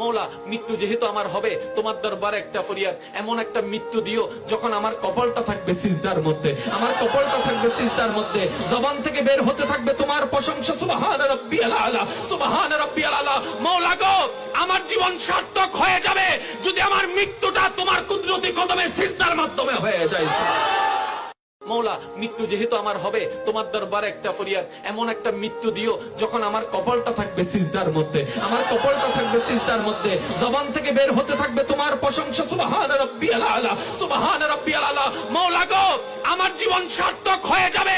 মৌলা, মৃত্যু যেহেতু আমার হবে, তোমার দরবারে একটা ফরিয়াদ, এমন একটা মৃত্যু দিও যখন আমার কপালটা থাকবে সিজদার মধ্যে, আমার কপালটা থাকবে সিজদার মধ্যে, জবান থেকে বের হতে থাকবে তোমার প্রশংসা, সুবহান রাব্বিয়াল আলা, সুবহান রাব্বিয়াল আলা। মৌলা গো, আমার জীবন সার্থক হয়ে যাবে যদি আমার মৃত্যুটা তোমার কুদরতি কদমে সিজদার মাধ্যমে হয়ে যায়। মৌলা, মৃত্যু যেহেতু আমার হবে, তোমার দরবারে একটা ফরিয়াদ, এমন একটা মৃত্যু দিও যখন আমার কপালটা থাকবে সিজদার মধ্যে, আমার কপালটা থাকবে সিজদার মধ্যে, জবান থেকে বের হতে থাকবে তোমার প্রশংসা, সুবহান রাব্বিয়াল আলা, সুবহান রাব্বিয়াল আলা। মৌলা গো, আমার জীবন সার্থক হয়ে যাবে